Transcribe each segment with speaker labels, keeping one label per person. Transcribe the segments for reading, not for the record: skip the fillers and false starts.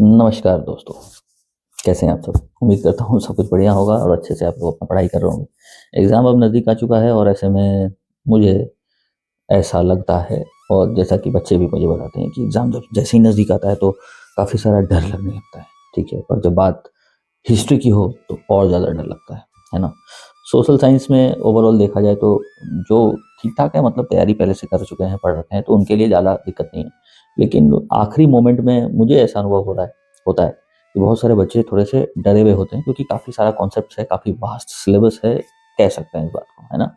Speaker 1: नमस्कार दोस्तों, कैसे हैं आप सब? उम्मीद करता हूँ सब कुछ बढ़िया होगा और अच्छे से आप लोग अपना पढ़ाई कर रहे होंगे। एग्ज़ाम अब नज़दीक आ चुका है और ऐसे में मुझे ऐसा लगता है और जैसा कि बच्चे भी मुझे बताते हैं कि एग्ज़ाम जब जैसे ही नज़दीक आता है तो काफ़ी सारा डर लगने लगता है, ठीक है? पर जब बात हिस्ट्री की हो तो और ज़्यादा डर लगता है ना? सोशल साइंस में ओवरऑल देखा जाए तो जो ठीक-ठाक है मतलब तैयारी पहले से कर चुके हैं, पढ़ रखे हैं तो उनके लिए ज़्यादा दिक्कत नहीं है। लेकिन आखिरी मोमेंट में मुझे ऐसा अनुभव होता है कि बहुत सारे बच्चे थोड़े-से डरे हुए होते हैं क्योंकि काफ़ी सारा कॉन्सेप्ट्स है, काफ़ी वास्ट सिलेबस है, कह सकते हैं इस बात को, है ना?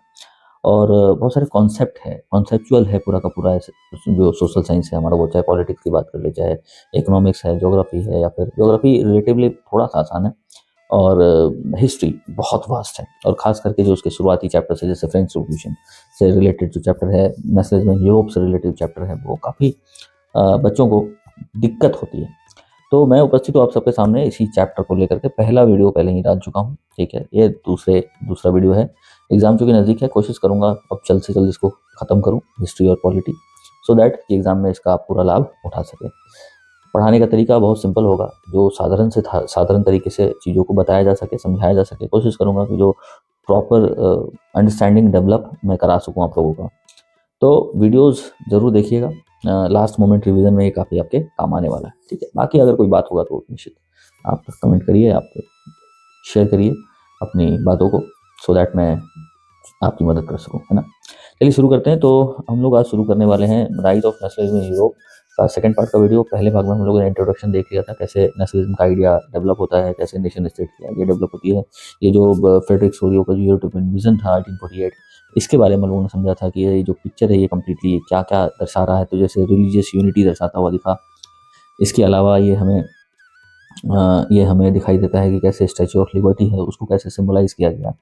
Speaker 1: और बहुत सारे कॉन्सेप्ट है, कॉन्सेप्चुअल है पूरा का पूरा ऐसे जो सोशल साइंस है हमारा वो चाहे पॉलिटिक्स की बात कर ले, चाहे इकोनॉमिक्स है, ज्योग्राफी है या फिर ज्योग्राफी रिलेटिवली थोड़ा-सा आसान है और हिस्ट्री बहुत वास्ट है और ख़ास करके जो उसके शुरुआती चैप्टर्स है जैसे फ्रेंच रिवॉल्यूशन से रिलेटेड जो चैप्टर है, नेशनलिज्म यूरोप से रिलेटेड चैप्टर है, वो काफ़ी बच्चों को दिक्कत होती है। तो मैं उपस्थित हूँ आप सबके सामने इसी चैप्टर को लेकर के पहला वीडियो पहले ही डाल चुका हूँ, ठीक है? ये दूसरा वीडियो है। एग्ज़ाम चूँकि नज़दीक है, कोशिश करूँगा अब जल्द से जल्द इसको ख़त्म करूँ, हिस्ट्री और पॉलिटी, सो दैट कि एग्ज़ाम में इसका आप पूरा लाभ उठा सकें। पढ़ाने का तरीका बहुत सिंपल होगा, जो साधारण तरीके से चीज़ों को बताया जा सके, समझाया जा सके। कोशिश करूँगा कि जो प्रॉपर अंडरस्टैंडिंग डेवलप मैं करा सकूँ आप लोगों का। तो वीडियोज़ ज़रूर देखिएगा। लास्ट मोमेंट रिवीजन में ये काफ़ी आपके काम आने वाला है, ठीक है? बाकी अगर कोई बात होगा तो निश्चित आप कमेंट करिए, आप शेयर करिए अपनी बातों को सो दैट मैं आपकी मदद कर सकूँ, है ना? चलिए शुरू करते हैं। तो हम लोग आज शुरू करने वाले हैं rise of nationalism in Europe का सेकंड पार्ट का वीडियो। पहले भाग में हम लोगों ने इंट्रोडक्शन देख लिया था, कैसे नेशनलिज़्म का आइडिया डेवलप होता है, कैसे नेशन स्टेट की आइडिया डेवलप होती है। ये जो फ्रेडरिक सोरियो का जो यूरोपियन विज़न था 1848, इसके बारे में हम लोगों ने समझा था कि ये जो पिक्चर है ये कंप्लीटली क्या-क्या दर्शा रहा है। तो जैसे रिलीजियस यूनिटी दर्शाता हुआ दिखा। इसके अलावा ये हमें दिखाई देता है कि कैसे स्टैच्यू ऑफ लिबर्टी है उसको कैसे सिंबलाइज़ किया गया।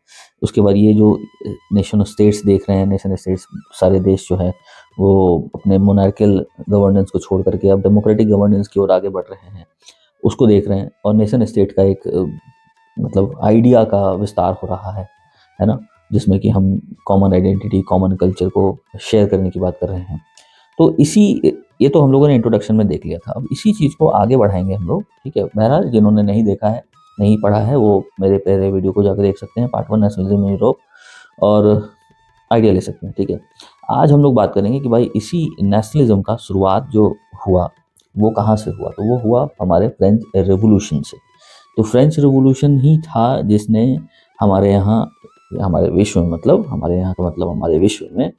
Speaker 1: उसके बाद ये जो नेशन स्टेट्स देख रहे हैं, नेशन स्टेट्स सारे देश जो हैं वो अपने मोनार्कियल गवर्नेंस को छोड़ करके अब डेमोक्रेटिक गवर्नेंस की ओर आगे बढ़ रहे हैं, उसको देख रहे हैं। और नेशन स्टेट का एक मतलब आइडिया का विस्तार हो रहा है ना? जिसमें कि हम कॉमन आइडेंटिटी, कॉमन कल्चर को शेयर करने की बात कर रहे हैं। तो ये तो हम लोगों ने इंट्रोडक्शन में देख लिया था। अब इसी चीज़ को आगे बढ़ाएँगे हम लोग, ठीक है? बहरहाल जिन्होंने नहीं देखा है, नहीं पढ़ा है, वो मेरे पहले वीडियो को जाकर देख सकते हैं, पार्ट 1 नेशनलिज्म इन यूरोप, और आइडिया ले सकते हैं, ठीक है? आज हम लोग बात करेंगे कि भाई इसी नेशनलिज्म का शुरुआत जो हुआ, वो कहाँ से हुआ? तो वो हुआ हमारे फ्रेंच रिवॉल्यूशन से। तो फ्रेंच रिवॉल्यूशन ही था जिसने हमारे यहाँ हमारे विश्व में मतलब हमारे यहाँ का मतलब हमारे विश्व में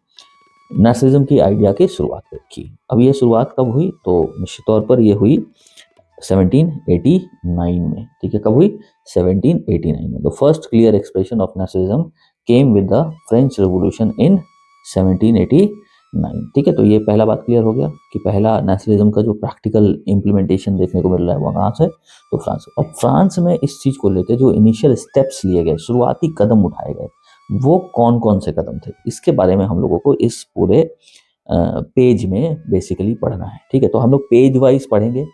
Speaker 1: नेशनलिज्म की आइडिया की शुरुआत की। अब ये शुरुआत कब हुई? तो निश्चित तौर पर ये हुई 1789 में, ठीक है? कब हुई? 1789 में। The first clear expression of nationalism came with the French revolution in 1789, ठीक है? तो ये पहला बात क्लियर हो गया कि पहला नेशनलिज्म का जो प्रैक्टिकल इम्प्लीमेंटेशन देखने को मिल रहा है वो कहाँ से? तो फ्रांस से। अब फ्रांस में इस चीज़ को लेके जो इनिशियल स्टेप्स लिए गए, शुरुआती कदम उठाए गए, वो कौन-कौन से कदम थे? इसके बारे में हम लोगों को इस पूरे पेज में बेसिकली पढ़ना है, ठीक है? तो हम लोग पेज वाइज़ पढ़ेंगे,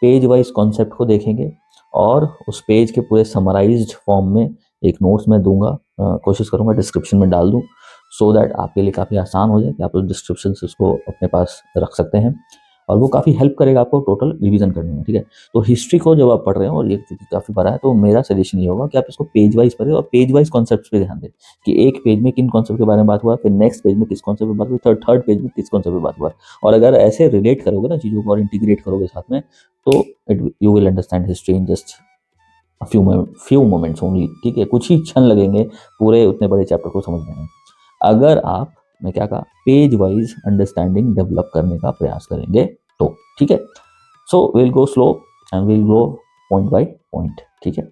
Speaker 1: पेज वाइज़ कॉन्सेप्ट को देखेंगे और उस पेज के पूरे समराइज़्ड फॉर्म में एक नोट्स मैं दूँगा, कोशिश करूँगा डिस्क्रिप्शन में डाल दूँ सो दैट आपके लिए काफ़ी आसान हो जाए कि आप लोग डिस्क्रिप्शन से उसको अपने पास रख सकते हैं और वो काफ़ी हेल्प करेगा आपको टोटल रिवीजन करने में, ठीक है? तो हिस्ट्री को जब आप पढ़ रहे हो और ये चूँकि काफ़ी बड़ा है तो मेरा सजेशन ये होगा कि आप इसको पेज वाइज़ पढ़ें और पेज वाइज़ कॉन्सेप्ट्स पे ध्यान दें कि एक पेज में किन कॉन्सेप्ट के बारे में बात हुआ, फिर नेक्स्ट पेज में किस कॉन्सेप्ट पे बात हुई, थर्ड पेज में किस कॉन्सेप्ट पे बात हुआ। और अगर ऐसे रिलेट करोगे ना चीज़ों को और इंटीग्रेट करोगे साथ में तो it you will understand history in just few moments only, ठीक है? कुछ ही क्षण लगेंगे पूरे उतने बड़े चैप्टर को समझने में। अगर आप मैं क्या कहा पेज वाइज़ अंडरस्टैंडिंग डेवलप करने का प्रयास करेंगे तो, ठीक है? So will go slow and will go point by point, ठीक है?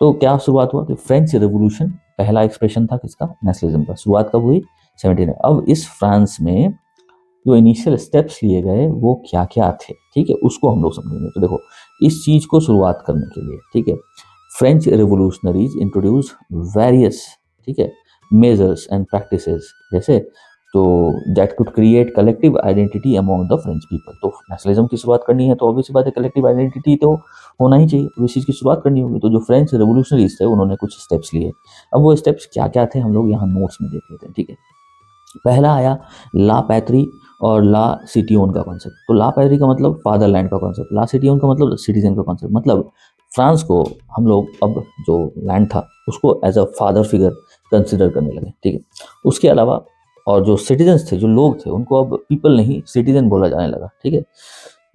Speaker 1: तो क्या शुरुआत हुआ कि फ्रेंच रिवॉल्यूशन पहला एक्सप्रेशन था किसका? नेशनलिज्म का। शुरुआत कब हुई? 17। अब इस फ्रांस में जो इनिशियल स्टेप्स लिए गए वो क्या-क्या थे, ठीक है? उसको हम लोग समझेंगे। तो देखो इस चीज़ को शुरुआत करने के लिए, ठीक है? फ्रेंच रिवॉल्यूशनरीज इंट्रोड्यूस वेरियस, ठीक है, मेजर्स एंड प्रैक्टिसेस जैसे तो that could create collective identity among the French people. तो नेशनलिज्म की शुरुआत करनी है तो ऑब्वियस सी बात है कलेक्टिव आइडेंटिटी तो होना ही चाहिए, तो इस चीज़ की शुरुआत करनी होगी। तो जो फ्रेंच रिवॉल्यूशनरीज थे उन्होंने कुछ स्टेप्स लिए। अब वो स्टेप्स क्या-क्या थे हम लोग यहाँ नोट्स में देख लेते हैं, ठीक है? पहला आया ला पैत्री और ला सिटियोन का कॉन्सेप्ट। तो ला पैत्री का मतलब फादरलैंड का कॉन्सेप्ट, ला सिटियोन का मतलब सिटीजन का कॉन्सेप्ट। मतलब फ्रांस को हम लोग अब जो लैंड था उसको as a father figure consider करने लगे, ठीक है। उसके अलावा और जो सिटीजन्स थे, जो लोग थे, उनको अब पीपल नहीं सिटीजन बोला जाने लगा, ठीक है।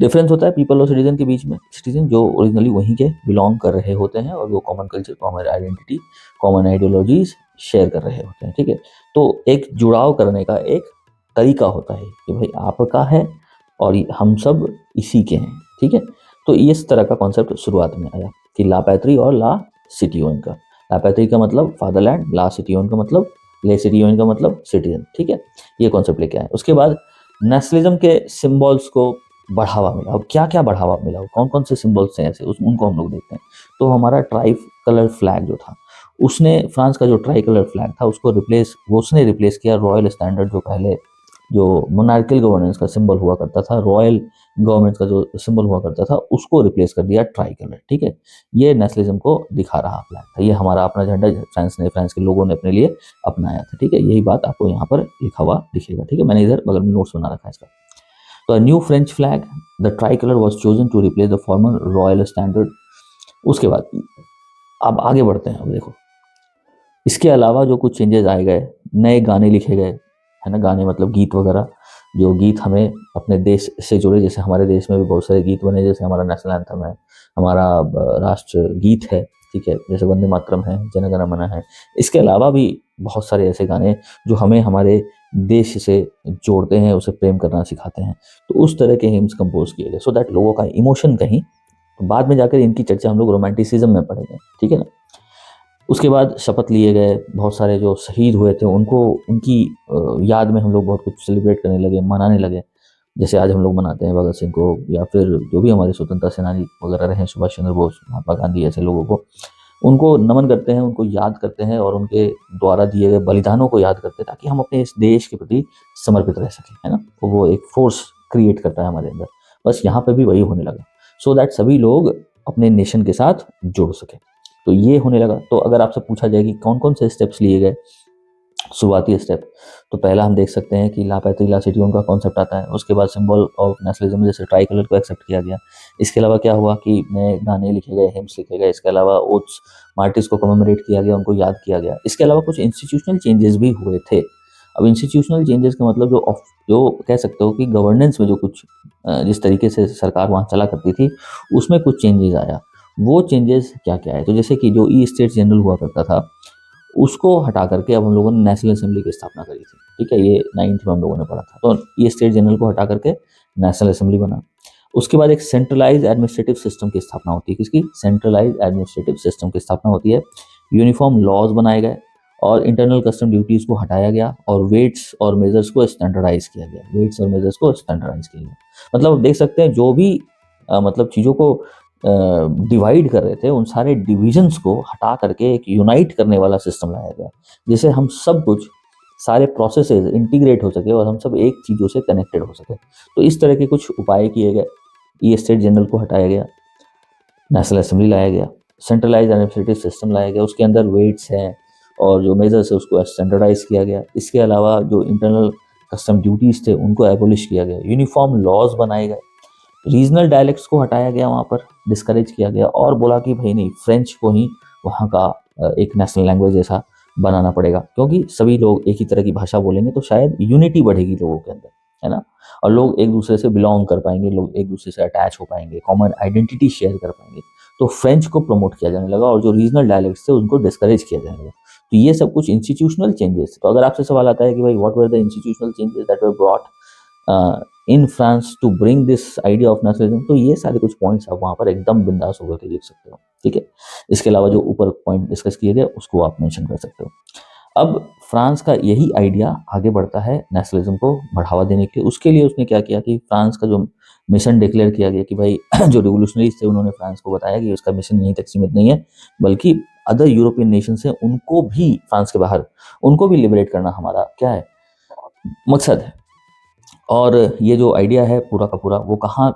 Speaker 1: डिफरेंस होता है पीपल और सिटीजन के बीच में। सिटीजन जो ओरिजिनली वहीं के बिलोंग कर रहे होते हैं और वो common culture, common identity, common ideologies share कर रहे होते हैं, ठीक है। तो एक जुड़ाव करने का एक तरीका होता है कि भाई आपका है और हम सब इसी के हैं, ठीक है। तो इस तरह का कॉन्सेप्ट शुरुआत में आया कि ला पैत्री और ला सिटियोन का। ला पैत्री का मतलब फादरलैंड, ला सिटियोन का मतलब, ले सिटियोन का मतलब सिटीजन, ठीक है। ये कॉन्सेप्ट लेके आए। उसके बाद नेशनलिज्म के सिंबल्स को बढ़ावा मिला। अब क्या क्या बढ़ावा मिला, कौन कौन से सिंबल्स हैं ऐसे, उनको हम लोग देखते हैं। तो हमारा ट्राई कलर फ्लैग जो था, उसने फ्रांस का जो ट्राई कलर फ्लैग था उसने रिप्लेस किया रॉयल स्टैंडर्ड, जो पहले जो मोनार्कियल गवर्नेंस का सिंबल हुआ करता था, रॉयल गवर्नमेंट का जो सिंबल हुआ करता था, उसको रिप्लेस कर दिया ट्राई कलर, ठीक है। ये नेशनलिज्म को दिखा रहा फ्लैग था। ये हमारा अपना झंडा फ्रांस के लोगों ने अपने लिए अपनाया था, ठीक है। यही बात आपको यहाँ पर लिखा हुआ दिखेगा, ठीक है। मैंने इधर बगल में नोट्स बना रखा है इसका। तो new French flag, the tricolour was chosen to replace the former royal standard. उसके बाद अब आगे बढ़ते हैं। अब देखो इसके अलावा जो कुछ चेंजेस आए गए, नए गाने लिखे गए, है ना। गाने मतलब गीत वगैरह, जो गीत हमें अपने देश से जुड़े, जैसे हमारे देश में भी बहुत सारे गीत बने, जैसे हमारा नेशनल एंथम है, हमारा राष्ट्र गीत है, ठीक है, जैसे वंदे मातरम है, जन गण मन है। इसके अलावा भी बहुत सारे ऐसे गाने जो हमें हमारे देश से जोड़ते हैं, उसे प्रेम करना सिखाते हैं। तो उस तरह के हिम्स कंपोज किए गए सो दैट लोगों का इमोशन कहीं, बाद में जाकर इनकी चर्चा हम लोग रोमांटिसिज्म में पढ़ेंगे, ठीक है ना। उसके बाद शपथ लिए गए, बहुत सारे जो शहीद हुए थे उनको, उनकी याद में हम लोग बहुत कुछ सेलिब्रेट करने लगे, मनाने लगे। जैसे आज हम लोग मनाते हैं भगत सिंह को, या फिर जो भी हमारे स्वतंत्रता सेनानी वगैरह रहे, सुभाष चंद्र बोस, महात्मा गांधी, ऐसे लोगों को, उनको नमन करते हैं, उनको याद करते हैं और उनके द्वारा दिए गए बलिदानों को याद करते हैं, ताकि हम अपने इस देश के प्रति समर्पित रह सकें, है ना। तो वो एक फोर्स क्रिएट करता है हमारे अंदर। बस यहाँ पे भी वही होने लगा, सो दैट सभी लोग अपने नेशन के साथ जुड़ सके। तो ये होने लगा। तो अगर आपसे पूछा जाए कि कौन कौन से स्टेप्स लिए गए, शुरुआती स्टेप, तो पहला हम देख सकते हैं कि ला पैत्री ला सिटियोन का कॉन्सेप्ट आता है। उसके बाद सिंबल ऑफ नेशनलिज्म जैसे ट्राई कलर को एक्सेप्ट किया गया। इसके अलावा क्या हुआ कि नए गाने लिखे गए, हिम्स लिखे गए। इसके अलावा ओथ्स मार्टिस को कमेमोरेट किया गया, उनको याद किया गया। इसके अलावा कुछ इंस्टीट्यूशनल चेंजेस भी हुए थे। अब इंस्टीट्यूशनल चेंजेस का मतलब जो कह सकते हो कि गवर्नेंस में जो कुछ जिस तरीके से सरकार वहाँ चला करती थी, उसमें कुछ चेंजेस आया। वो चेंजेस क्या क्या है, तो जैसे कि जो ई स्टेट्स जनरल हुआ करता था, उसको हटा करके अब हम लोगों ने नेशनल असेंबली की स्थापना करी थी, ठीक है। ये 9th में हम लोगों ने पढ़ा था। तो ये स्टेट जनरल को हटा करके नेशनल असेंबली बना। उसके बाद एक सेंट्रलाइज एडमिनिस्ट्रेटिव सिस्टम की स्थापना होती है। किसकी? सेंट्रलाइज एडमिनिस्ट्रेटिव सिस्टम की स्थापना होती है। यूनिफॉर्म लॉज बनाए गए और इंटरनल कस्टम ड्यूटीज को हटाया गया और वेट्स और मेजर्स को स्टैंडर्डाइज किया गया। वेट्स और मेजर्स को स्टैंडर्डाइज किया गया। मतलब देख सकते हैं जो भी मतलब चीज़ों को डिवाइड कर रहे थे, उन सारे डिविजन्स को हटा करके एक यूनाइट करने वाला सिस्टम लाया गया, जिससे हम सब कुछ, सारे प्रोसेसेस इंटीग्रेट हो सके और हम सब एक चीज़ों से कनेक्टेड हो सके। तो इस तरह के कुछ उपाय किए गए। ई स्टेट जनरल को हटाया गया, नेशनल असेंबली लाया गया, सेंट्रलाइज एडमिनिस्ट्रेटिव सिस्टम लाया गया, उसके अंदर वेट्स हैं और जो मेजर्स है उसको स्टैंडर्डाइज किया गया। इसके अलावा जो इंटरनल कस्टम ड्यूटीज़ थे उनको एबोलिश किया गया, यूनिफॉर्म लॉज बनाए गए, रीजनल डायलेक्ट्स को हटाया गया, वहाँ पर डिस्करेज किया गया और बोला कि भाई नहीं, फ्रेंच को ही वहाँ का एक नेशनल लैंग्वेज जैसा बनाना पड़ेगा, क्योंकि सभी लोग एक ही तरह की भाषा बोलेंगे तो शायद यूनिटी बढ़ेगी लोगों के अंदर, है ना। और लोग एक दूसरे से बिलोंग कर पाएंगे, लोग एक दूसरे से अटैच हो पाएंगे, कॉमन आइडेंटिटी शेयर कर पाएंगे। तो फ्रेंच को प्रमोट किया जाने लगा और जो रीजनल डायलेक्ट्स थे उनको डिस्करेज किया जाने लगा। तो ये सब कुछ इंस्टीट्यूशनल चेंजेस। तो अगर आपसे सवाल आता है कि भाई what were the institutional changes that were brought in France to bring this idea of nationalism, तो ये सारे कुछ पॉइंट्स आप वहाँ पर एकदम बिंदास होकर के लिख सकते हो, ठीक है। इसके अलावा जो ऊपर पॉइंट डिस्कस किए गए उसको आप मेंशन कर सकते हो। अब फ्रांस का यही आइडिया आगे बढ़ता है नेशनलिज्म को बढ़ावा देने के लिए। उसके लिए उसने क्या किया कि फ्रांस का जो मिशन डिक्लेयर किया गया कि भाई जो रिवोल्यूशनरीज थे उन्होंने फ्रांस को बताया कि उसका मिशन यहीं तक सीमित नहीं है, बल्कि अदर यूरोपियन नेशन है उनको भी, फ्रांस के बाहर, उनको भी लिबरेट करना हमारा क्या है, मकसद है। और ये जो आइडिया है पूरा का पूरा, वो कहाँ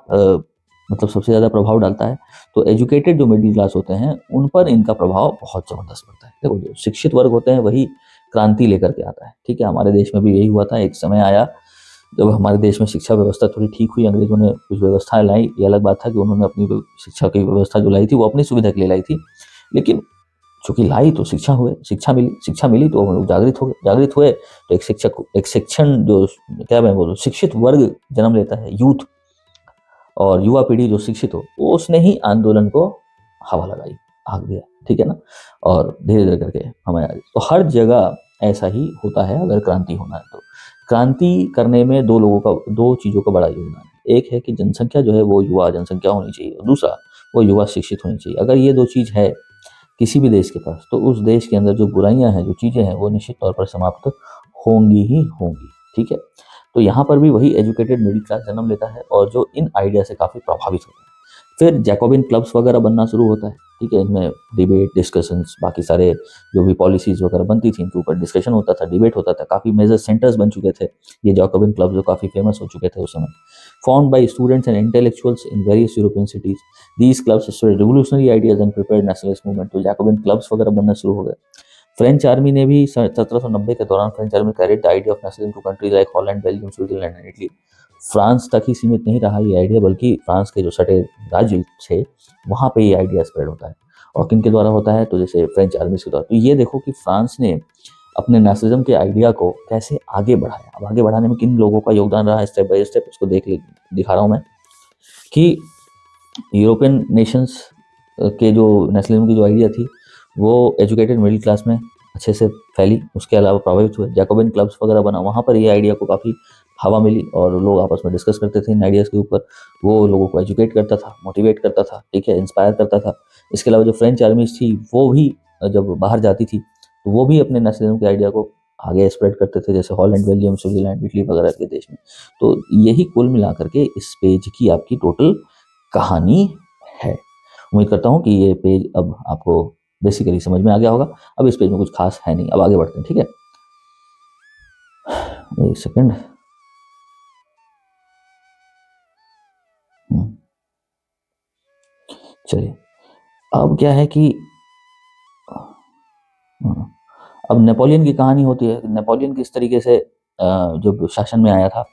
Speaker 1: मतलब सबसे ज़्यादा प्रभाव डालता है, तो एजुकेटेड जो मिडिल क्लास होते हैं उन पर इनका प्रभाव बहुत ज़बरदस्त पड़ता है। देखो जो शिक्षित वर्ग होते हैं वही क्रांति लेकर के आता है। ठीक है, हमारे देश में भी यही हुआ था। एक समय आया जब हमारे देश में शिक्षा व्यवस्था थोड़ी ठीक हुई, अंग्रेजों ने कुछ व्यवस्थाएं लाई। ये अलग बात था कि उन्होंने अपनी शिक्षा की व्यवस्था जो लाई थी वो अपनी सुविधा के लिए लाई थी, लेकिन चूंकि लाई तो शिक्षा मिली तो हम लोग जागृत हुए तो एक शिक्षण जो क्या मैं बोलूँ शिक्षित वर्ग जन्म लेता है, यूथ और युवा पीढ़ी जो शिक्षित हो, वो उसने ही आंदोलन को हवा लगाई, आग दिया। ठीक है ना, और धीरे धीरे करके हमारे तो हर जगह ऐसा ही होता है। अगर क्रांति होना है तो क्रांति करने में दो चीज़ों का बड़ा योगदान है। एक है कि जनसंख्या जो है वो युवा जनसंख्या होनी चाहिए, और दूसरा वो युवा शिक्षित होनी चाहिए। अगर ये दो चीज़ है किसी भी देश के पास, तो उस देश के अंदर जो बुराइयां हैं, जो चीज़ें हैं, वो निश्चित तौर पर समाप्त होंगी ही होंगी। ठीक है, तो यहाँ पर भी वही एजुकेटेड मिडिल क्लास जन्म लेता है और जो इन आइडिया से काफ़ी प्रभावित होता है। फिर जैकोबिन क्लब्स वगैरह बनना शुरू होता है। ठीक है, इनमें डिबेट डिस्कशंस, बाकी सारे जो भी पॉलिसीज वगैरह बनती थी इनके ऊपर डिस्कशन होता था, डिबेट होता था। काफ़ी मेजर सेंटर्स बन चुके थे ये जैकोबिन क्लब, जो काफ़ी फेमस हो चुके थे उस समय। Formed by students and intellectuals in various European cities, these clubs spread revolutionary ideas and prepared nationalist movement। तो जैकोबिन क्लब्स वगैरह बनना शुरू हो गए। फ्रेंच आर्मी ने भी 1790 के दौरान French army carried the idea of nationalism to countries like Holland, Belgium, Switzerland and Italy. France तक ही सीमित नहीं रहा ये आइडिया, बल्कि फ्रांस के जो सटे राज्य थे वहाँ पे ये आइडिया स्प्रेड होता है। और किन के द्वारा होता है, तो जैसे फ्रेंच आर्मी के द्वारा। तो ये देखो कि फ्रांस ने अपने नेशनलिज्म के आइडिया को कैसे आगे बढ़ाया। अब आगे बढ़ाने में किन लोगों का योगदान रहा है, स्टेप बाय स्टेप उसको दिखा रहा हूँ मैं कि यूरोपियन नेशंस के जो नेशनलिज्म की जो आइडिया थी वो एजुकेटेड मिडिल क्लास में अच्छे से फैली, उसके अलावा प्रभावित हुए। जैकोबिन क्लब्स वगैरह बना, वहाँ पर ये आइडिया को काफ़ी हवा मिली और लोग आपस में डिस्कस करते थे इन आइडियाज़ के ऊपर। वो लोगों को एजुकेट करता था, मोटिवेट करता था, ठीक है, इंस्पायर करता था। इसके अलावा जो फ्रेंच आर्मीज थी वो भी जब बाहर जाती थी तो वो भी अपने नेशनलिज्म के आइडिया को आगे स्प्रेड करते थे, जैसे हॉलैंड, बेल्जियम, स्विट्जरलैंड, इटली वगैरह के देश में। तो यही कुल मिला करके इस पेज की आपकी टोटल कहानी है। उम्मीद करता हूँ कि ये पेज अब आपको बेसिकली समझ में आ गया होगा। अब इस पेज में कुछ खास है नहीं, अब आगे बढ़ते हैं। ठीक है, एक सेकंड। चलिए, अब क्या है कि अब नेपोलियन की कहानी होती है। नेपोलियन किस तरीके से जो शासन में आया था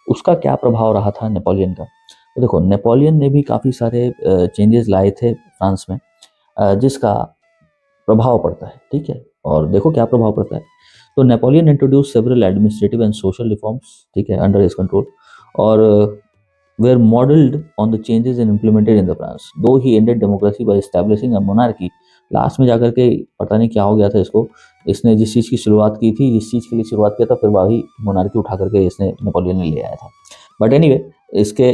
Speaker 1: उसका क्या प्रभाव रहा था नेपोलियन का। तो देखो, नेपोलियन ने भी काफ़ी सारे चेंजेस लाए थे फ्रांस में, जिसका प्रभाव पड़ता है। ठीक है, और देखो क्या प्रभाव पड़ता है। तो Napoleon introduce several administrative and social reforms, ठीक है, अंडर हिज कंट्रोल, और were modeled on the changes and implemented in the France. Though he ended democracy by establishing a monarchy, last में जाकर के पता नहीं क्या हो गया था इसको। इसने जिस चीज़ की शुरुआत की थी, जिस चीज़ के लिए शुरुआत किया था, फिर वही मोनार्की उठा करके इसने नेपोलियन ने ले आया था। बट एनीवे, इसके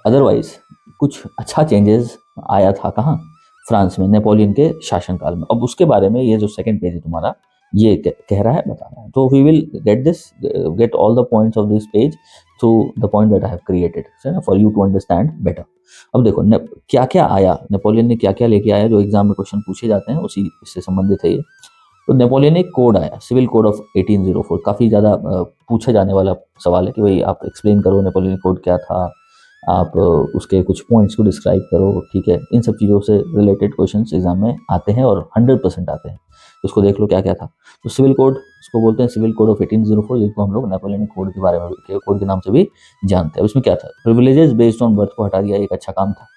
Speaker 1: अदरवाइज कुछ अच्छा चेंजेस आया था कहाँ, फ्रांस में, नेपोलियन के शासनकाल में। अब उसके बारे में ये जो सेकंड पेज है तुम्हारा ये कह रहा है, बता रहा है। तो we will get all the points of this page through the point that I have created for you to understand better. अब देखो क्या क्या आया, नेपोलियन ने क्या क्या लेके आया, जो एग्जाम में क्वेश्चन पूछे जाते हैं उसी से संबंधित है ये। तो नेपोलियन ने एक कोड आया, सिविल कोड ऑफ 1804। काफ़ी ज़्यादा पूछा जाने वाला सवाल है कि भाई आप एक्सप्लेन करो नेपोलियन कोड क्या था, आप उसके कुछ पॉइंट्स को डिस्क्राइब करो। ठीक है, इन सब चीज़ों से रिलेटेड क्वेश्चंस एग्जाम में आते हैं और 100% आते हैं। तो उसको देख लो क्या क्या था। तो सिविल कोड, इसको बोलते हैं सिविल कोड ऑफ 1804, जिसको हम लोग नेपोलियन कोड के बारे में कोड के नाम से भी जानते हैं। इसमें क्या था, प्रिविलेजेस बेस्ड ऑन बर्थ को हटा दिया, एक अच्छा काम था।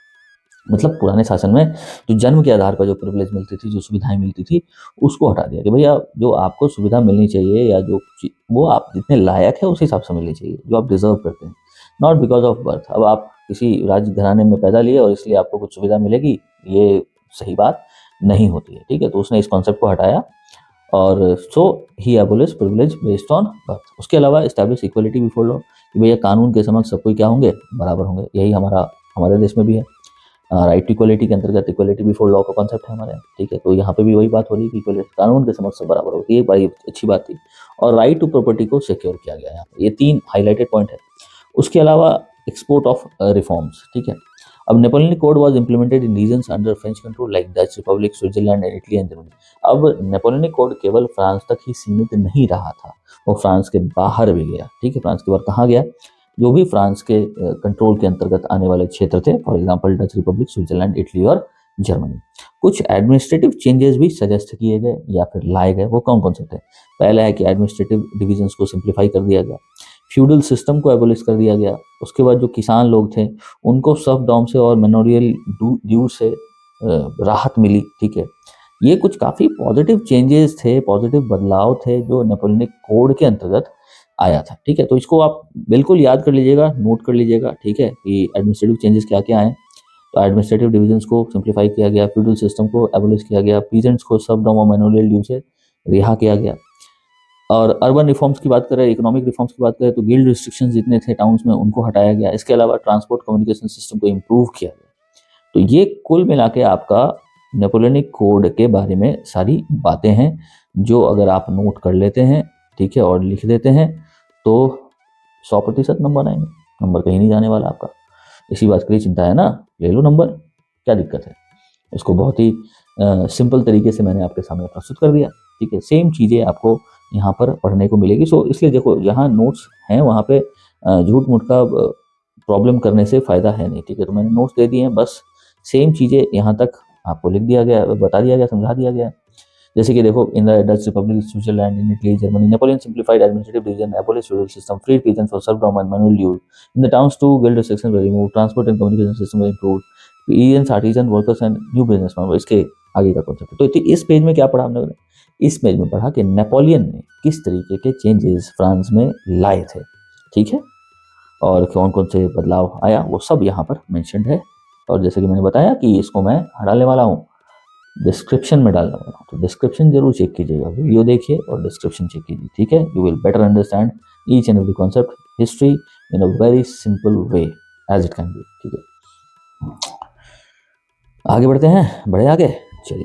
Speaker 1: मतलब पुराने शासन में जो जन्म के आधार पर जो प्रिविलेज मिलती थी, जो सुविधाएं मिलती थी, उसको हटा दिया कि भैया जो आपको सुविधा मिलनी चाहिए या जो वो आप जितने लायक है उस हिसाब से मिलनी चाहिए, जो आप डिजर्व करते हैं, नॉट बिकॉज ऑफ बर्थ। अब आप किसी राज घराने में पैदा लिए और इसलिए आपको कुछ सुविधा मिलेगी, ये सही बात नहीं होती है। ठीक है, तो उसने इस कॉन्सेप्ट को हटाया और so he abolish privilege based on birth. उसके अलावा एस्टैब्लिश इक्वलिटी बिफोर लॉ, कि भैया कानून के समक्ष सब कोई क्या होंगे, बराबर होंगे। यही हमारे देश में भी है। राइट टू इक्वलिटी के अंतर्गत इक्वलिटी बिफोर लॉ का कॉन्सेप्ट है हमारे यहाँ। ठीक है, तो यहाँ पे भी वही बात हो रही है कि इक्वलिटी कानून के समक्ष सब बराबर होती है, बड़ी अच्छी बात थी। और राइट टू प्रॉपर्टी को सिक्योर किया गया यहाँ पे, ये 3 हाईलाइटेड पॉइंट है। उसके अलावा एक्सपोर्ट ऑफ रिफॉर्म्स। ठीक है, अब Napoleon code was implemented in regions under French control like Dutch Republic, Switzerland and Italy and Germany. अब नेपोलियन कोड केवल फ्रांस तक ही सीमित नहीं रहा था, वो फ्रांस के बाहर भी गया। ठीक है, फ्रांस के बाहर कहाँ गया, जो भी फ्रांस के कंट्रोल के अंतर्गत आने वाले क्षेत्र थे, for example Dutch Republic, Switzerland, Italy और जर्मनी। कुछ एडमिनिस्ट्रेटिव चेंजेस भी सजेस्ट किए गए या फिर लाए गए। वो कौन कौन से थे? पहला है कि एडमिनिस्ट्रेटिव डिविजन्स को सिंप्लीफाई कर दिया गया, फ्यूडल सिस्टम को एबोलिश कर दिया गया। उसके बाद जो किसान लोग थे उनको सब डॉम से और मेमोरियल ड्यू से राहत मिली। ठीक है, ये कुछ काफ़ी पॉजिटिव चेंजेस थे, पॉजिटिव बदलाव थे जो नेपोलियनिक कोड के अंतर्गत आया था। ठीक है, तो इसको आप बिल्कुल याद कर लीजिएगा, नोट कर लीजिएगा। ठीक है, कि एडमिनिस्ट्रेटिव चेंजेस क्या क्या आए। तो एडमिनिस्ट्रेटिव डिविजन्स को सिंप्लीफाई किया गया, फ्यूडल सिस्टम को एबोलिश किया गया, पीजेंट्स को सब डॉम और मेमोरियल ड्यू से रिहा किया गया। और अर्बन रिफॉर्म्स की बात करें, इकोनॉमिक रिफॉर्म्स की बात करें तो गिल्ड रिस्ट्रिक्शंस जितने थे टाउन्स में उनको हटाया गया। इसके अलावा ट्रांसपोर्ट कम्युनिकेशन सिस्टम को इम्प्रूव किया गया। तो ये कुल मिला के आपका नेपोलियनिक कोड के बारे में सारी बातें हैं, जो अगर आप नोट कर लेते हैं, ठीक है, और लिख देते हैं तो 100% नंबर आएंगे। नंबर कहीं नहीं जाने वाला आपका। इसी बात के लिए चिंता है ना, ले लो नंबर, क्या दिक्कत है। इसको बहुत ही सिंपल तरीके से मैंने आपके सामने प्रस्तुत कर दिया। ठीक है, सेम चीज़ें आपको यहाँ पर पढ़ने को मिलेगी। सो इसलिए देखो, जहाँ नोट्स हैं वहाँ पे झूठ मूठ का प्रॉब्लम करने से फ़ायदा है नहीं। ठीक है, तो मैंने नोट्स दे दिए हैं, बस सेम चीज़ें यहाँ तक आपको लिख दिया गया, बता दिया गया, समझा दिया गया। जैसे कि देखो, in the Dutch Republic, Switzerland, in Italy, Germany, Napoleon simplified administrative division, abolish feudal system, freed peasants for serfdom and manual dues. In the towns too guild restrictions were removed, transport and communication system were improved, peasants, artisan, workers and new businessman. इसके आगे का concept. तो इस page में क्या पढ़ा हमने? इस पेज में पढ़ा कि नेपोलियन ने किस तरीके के चेंजेस फ्रांस में लाए थे। ठीक है, और कौन कौन से बदलाव आया वो सब यहाँ पर मेंशन्ड है। और जैसे कि मैंने बताया कि इसको मैं डालने वाला हूँ डिस्क्रिप्शन में डालने वाला हूँ, तो डिस्क्रिप्शन जरूर चेक कीजिएगा, वीडियो देखिए और डिस्क्रिप्शन चेक कीजिए। ठीक है, you will better understand each and every concept history in a very simple way as it can be. ठीक है, आगे बढ़ते हैं, बढ़े आगे, चलिए।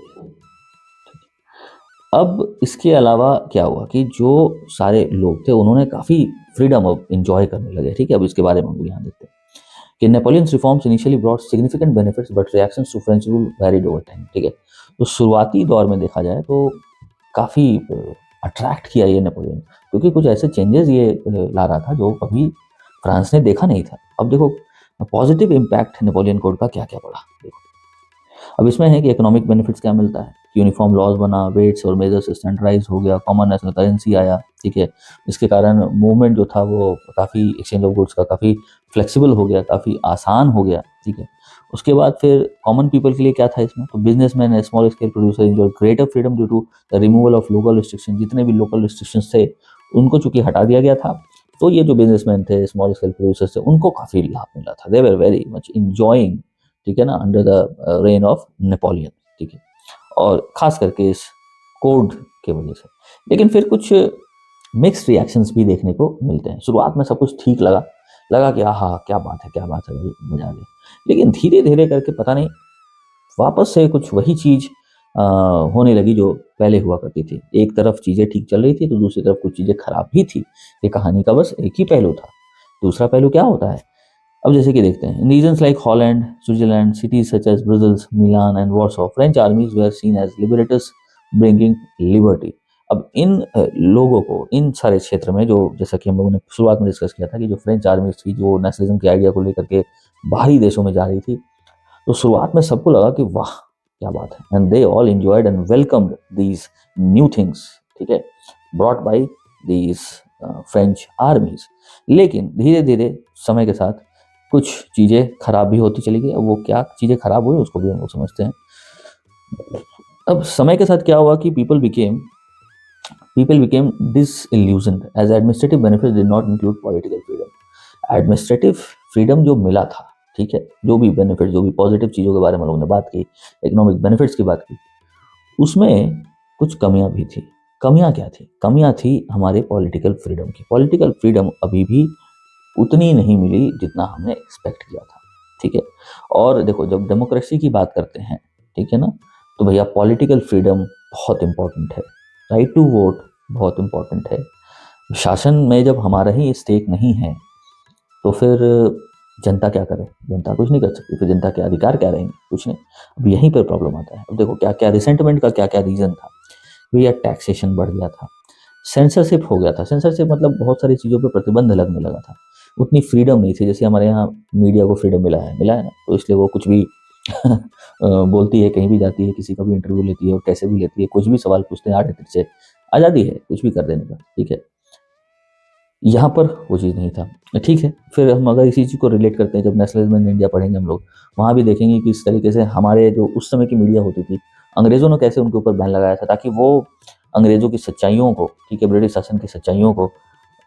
Speaker 1: अब इसके अलावा क्या हुआ कि जो सारे लोग थे उन्होंने काफ़ी फ्रीडम अब इंजॉय करने लगे। ठीक है, अब इसके बारे में हम यहाँ देखते हैं कि Napoleon's reforms initially brought significant benefits but reactions to French rule varied over time. ठीक है, तो शुरुआती दौर में देखा जाए तो काफ़ी अट्रैक्ट किया ये नेपोलियन, क्योंकि कुछ ऐसे चेंजेस ये ला रहा था जो कभी फ्रांस ने देखा नहीं था। अब देखो, पॉजिटिव इम्पैक्ट नेपोलियन कोड का क्या क्या पड़ा। देखो, अब इसमें है कि इकोनॉमिक बेनिफिट्स क्या मिलता है, यूनिफॉर्म लॉज बना, वेट्स और मेजर्स स्टैंडर्डाइज हो गया, कॉमन नेशनल करेंसी आया। ठीक है, इसके कारण मूवमेंट जो था वो काफ़ी, एक्सचेंज ऑफ गुड्स का काफ़ी फ्लेक्सिबल हो गया, काफ़ी आसान हो गया। ठीक है, उसके बाद फिर कॉमन पीपल के लिए क्या था इसमें, तो businessman and small scale producer enjoy greater freedom due to the removal of local restriction. जितने भी लोकल रिस्ट्रिक्शंस थे उनको चूंकि हटा दिया गया था, तो ये जो बिजनेसमैन थे, स्मॉल स्केल प्रोड्यूसर्स थे, उनको काफ़ी लाभ मिला था। दे वर वेरी मच इंजॉइंग, ठीक है ना, under the rain of Napoleon. ठीक है, और खास करके इस कोड के वजह से। लेकिन फिर कुछ मिक्स्ड रिएक्शंस भी देखने को मिलते हैं। शुरुआत में सब कुछ ठीक लगा कि हाँ क्या बात है, क्या बात है, मजा आ गया। लेकिन धीरे धीरे करके पता नहीं वापस से कुछ वही चीज़ होने लगी जो पहले हुआ करती थी। एक तरफ चीज़ें ठीक चल रही थी तो दूसरी तरफ कुछ चीज़ें खराब भी थी। ये कहानी का बस एक ही पहलू था। दूसरा पहलू क्या होता है, अब जैसे कि देखते हैं, in regions like Holland, Switzerland, cities such as Brussels, Milan and Warsaw, French armies were seen as liberators bringing liberty. अब इन लोगों को, इन सारे क्षेत्र में, जो जैसा कि हम लोगों ने शुरुआत में डिस्कस किया था कि जो फ्रेंच आर्मीज थी, जो नेशनलिज्म के आइडिया को लेकर के बाहरी देशों में जा रही थी, तो शुरुआत में सबको लगा कि वाह क्या बात है, and they all enjoyed and welcomed these new things. ठीक है, ब्रॉट बाय दीज फ्रेंच आर्मीज। लेकिन धीरे धीरे समय के साथ कुछ चीज़ें खराब भी होती चली गई। अब वो क्या चीज़ें खराब हुई उसको भी हम लोग समझते हैं। अब समय के साथ क्या हुआ कि people became disillusioned as administrative benefits did not include political freedom. Administrative freedom जो मिला था, ठीक है, जो भी बेनिफिट, जो भी पॉजिटिव चीज़ों के बारे में लोगों ने बात की, इकोनॉमिक बेनिफिट्स की बात की, उसमें कुछ कमियां भी थी। कमियां क्या थी? कमियां थी हमारे पॉलिटिकल फ्रीडम की। पॉलिटिकल फ्रीडम अभी भी उतनी नहीं मिली जितना हमने एक्सपेक्ट किया था। ठीक है, और देखो, जब डेमोक्रेसी की बात करते हैं, ठीक है ना, तो भैया पॉलिटिकल फ्रीडम बहुत इंपॉर्टेंट है, राइट टू वोट बहुत इंपॉर्टेंट है। शासन में जब हमारा ही स्टेक नहीं है तो फिर जनता क्या करे? जनता कुछ नहीं कर सकती। फिर जनता के अधिकार क्या रहेंगे? कुछ नहीं। अब यहीं पर प्रॉब्लम आता है। अब देखो, क्या क्या रिसेंटमेंट का क्या क्या रीज़न था। भैया टैक्सेशन बढ़ गया था, सेंसरशिप हो गया था। सेंसरशिप मतलब बहुत सारी चीज़ों पर प्रतिबंध लगने लगा था, उतनी फ्रीडम नहीं थी। जैसे हमारे यहाँ मीडिया को फ्रीडम मिला है ना, तो इसलिए वो कुछ भी बोलती है, कहीं भी जाती है, किसी का भी इंटरव्यू लेती है और कैसे भी लेती है, कुछ भी सवाल पूछते हैं, आड़े से आज़ादी है कुछ भी कर देने का, ठीक है। यहाँ पर वो चीज़ नहीं था, ठीक है। फिर हम अगर इसी चीज़ को रिलेट करते हैं, जब नेशनलिज्म इन इंडिया पढ़ेंगे हम लोग, वहाँ भी देखेंगे कि इस तरीके से हमारे जो उस समय की मीडिया होती थी, अंग्रेज़ों ने कैसे उनके ऊपर बैन लगाया था, ताकि वो अंग्रेज़ों की सच्चाइयों को, ठीक है, ब्रिटिश शासन की सच्चाइयों को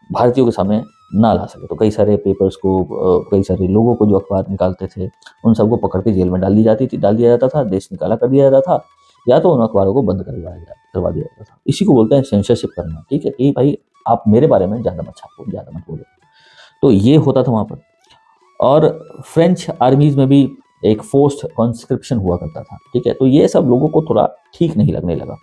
Speaker 1: भारतीयों के सामने ना ला सके। तो कई सारे पेपर्स को, कई सारे लोगों को जो अखबार निकालते थे, उन सबको पकड़ के जेल में डाल दिया जाता था, देश निकाला कर दिया जाता था, या तो उन अखबारों को बंद करवा दिया जाता था। इसी को बोलते हैं सेंसरशिप करना, ठीक है, कि भाई आप मेरे बारे में ज़्यादा मत छापो, ज़्यादा मत बोलो। तो ये होता था वहाँ पर। और फ्रेंच आर्मीज़ में भी एक फोर्स्ड कॉन्स्क्रिप्शन हुआ करता था, ठीक है। तो ये सब लोगों को थोड़ा ठीक नहीं लगने लगा।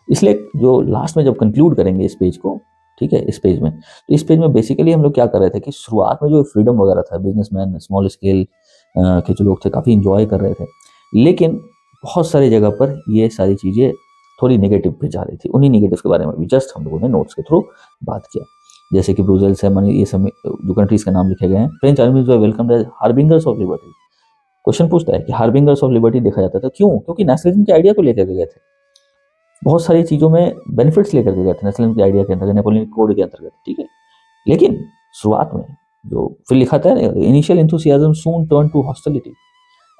Speaker 1: इसलिए जो लास्ट में जब कंक्लूड करेंगे इस पेज को, ठीक है, इस पेज में, तो इस पेज में बेसिकली हम लोग क्या कर रहे थे कि शुरुआत में जो फ्रीडम वगैरह था, बिजनेसमैन स्मॉल स्केल के जो लोग थे काफ़ी इंजॉय कर रहे थे, लेकिन बहुत सारी जगह पर ये सारी चीज़ें थोड़ी नेगेटिव पे जा रही थी। उन्हीं नेगेटिव के बारे में भी जस्ट हम लोगों ने नोट्स के थ्रू बात किया। जैसे कि ब्रुसेल्स है, ये सब जो कंट्रीज के नाम लिखे गए हैं। French armies were welcomed as harbingers of liberty. Question पूछता है कि हार्बिंगर्स ऑफ लिबर्टी देखा जाता था, क्यों? क्योंकि नेशनलिज्म के आइडिया को लेकर के गए थे, बहुत सारी चीज़ों में बेनिफिट्स लेकर के गए थे नेशनलिज्म के आइडिया के अंतर्गत, नेपोलियन कोड के अंतर्गत, ठीक है। लेकिन शुरुआत में जो फिर लिखा था, initial enthusiasm soon turn to hostility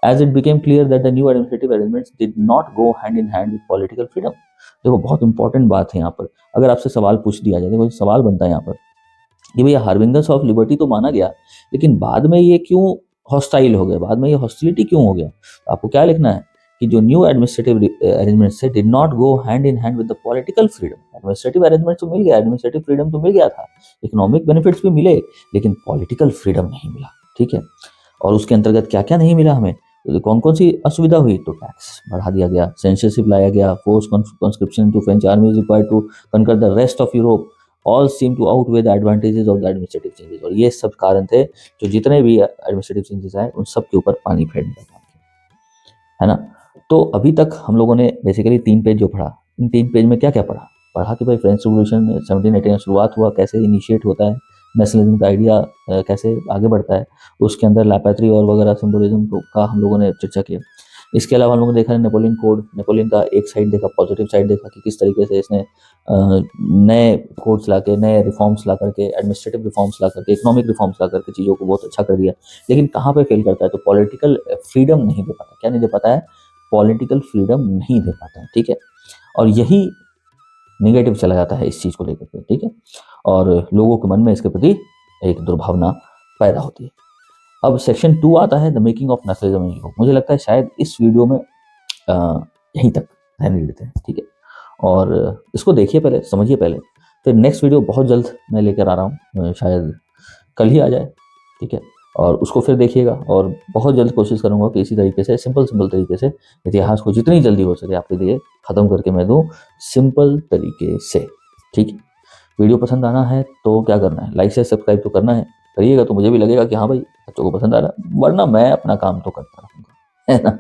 Speaker 1: as it became clear that the new administrative arrangements did not go hand in hand with political freedom। देखो बहुत इंपॉर्टेंट बात है यहाँ पर, अगर आपसे सवाल पूछ दिया जाए, देखो सवाल बनता है यहाँ पर कि भैया हार्बिंगर्स ऑफ लिबर्टी तो माना गया, लेकिन बाद में ये क्यों हॉस्टाइल हो गया, बाद में ये हॉस्टिलिटी क्यों हो गया? तो आपको क्या लिखना है कि जो न्यू एडमिनिस्ट्रेटिव अरेंजमेंट से did not go hand in hand with the political freedom. Administrative arrangement तो मिल गया, एडमिनिस्ट्रेटिव फ्रीडम तो मिल गया था, इकोनॉमिक बेनिफिट्स भी मिले, लेकिन पॉलिटिकल फ्रीडम नहीं मिला, ठीक है। और उसके अंतर्गत क्या क्या नहीं मिला हमें, तो कौन कौन सी असुविधा हुई? तो टैक्स बढ़ा दिया गया, सेंसरशिप लाया गया, force conscription to French army is required to conquer the rest of Europe, all seem to outweigh the advantages of the administrative changes. और ये सब कारण थे जो जितने भी एडमिनिस्ट्रेटिव चेंजेस आए उन सब के ऊपर पानी फेरने का काम किया, है ना। तो अभी तक हम लोगों ने बेसिकली 3 पेज जो पढ़ा, इन 3 पेज में क्या क्या पढ़ा? पढ़ा कि भाई फ्रेंच रिवॉल्यूशन 1780 में शुरुआत हुआ, कैसे इनिशिएट होता है, नेशनलिज्म का आइडिया कैसे आगे बढ़ता है, उसके अंदर लैपेट्री और वगैरह सिंबोलिज्म का हम लोगों ने चर्चा किया। इसके अलावा हम लोगों ने देखा नेपोलियन कोड, नेपोलियन का एक साइड देखा, पॉजिटिव साइड देखा कि किस तरीके से इसने नए कोड्स ला के, नए रिफॉर्म्स ला करके, एडमिनिस्ट्रेटिव रिफॉर्म्स ला करके, इकोनॉमिक रिफॉर्म्स ला करके चीज़ों को बहुत अच्छा कर दिया। लेकिन कहाँ पे फेल करता है? तो पॉलिटिकल फ्रीडम नहीं दे पाता। क्या नहीं दे पाता है? पॉलिटिकल फ्रीडम नहीं दे पाता है, ठीक है। और यही निगेटिव चला जाता है इस चीज़ को लेकर के, ठीक है। और लोगों के मन में इसके प्रति एक दुर्भावना पैदा होती है। अब सेक्शन 2 आता है, the making of nationalism in Europe. मुझे लगता है शायद इस वीडियो में यहीं तक रहने देते हैं, ठीक है। और इसको देखिए पहले, समझिए पहले, फिर नेक्स्ट वीडियो बहुत जल्द मैं लेकर आ रहा हूँ, शायद कल ही आ जाए, ठीक है। और उसको फिर देखिएगा, और बहुत जल्द कोशिश करूँगा कि इसी तरीके से सिंपल तरीके से इतिहास को जितनी जल्दी हो सके आपके लिए ख़त्म करके मैं दूँ, सिंपल तरीके से, ठीक है। वीडियो पसंद आना है तो क्या करना है? लाइक से सब्सक्राइब तो करना है, करिएगा तो मुझे भी लगेगा कि हाँ भाई बच्चों को पसंद आ रहा है, वरना मैं अपना काम तो करता रहूँगा, है ना।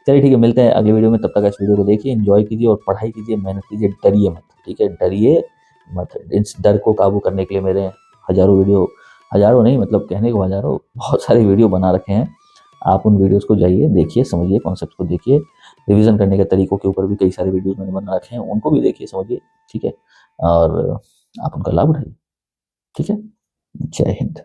Speaker 1: चलिए ठीक है, मिलते हैं अगले वीडियो में, तब तक इस वीडियो को देखिए, एंजॉय कीजिए और पढ़ाई कीजिए, मेहनत कीजिए, डरिए मत, ठीक है, डरिए मत। इस डर को काबू करने के लिए मेरे हज़ारों वीडियो, हज़ारों नहीं मतलब कहने को हज़ारों, बहुत सारे वीडियो बना रखे हैं। आप उन वीडियोज़ को जाइए, देखिए, समझिए, कॉन्सेप्ट को देखिए, रिवीजन करने के तरीकों के ऊपर भी कई सारे वीडियोज़ मैंने बना रखे हैं, उनको भी देखिए, समझिए, ठीक है। और आप उनका लाभ उठाइए, ठीक है। जय हिंद।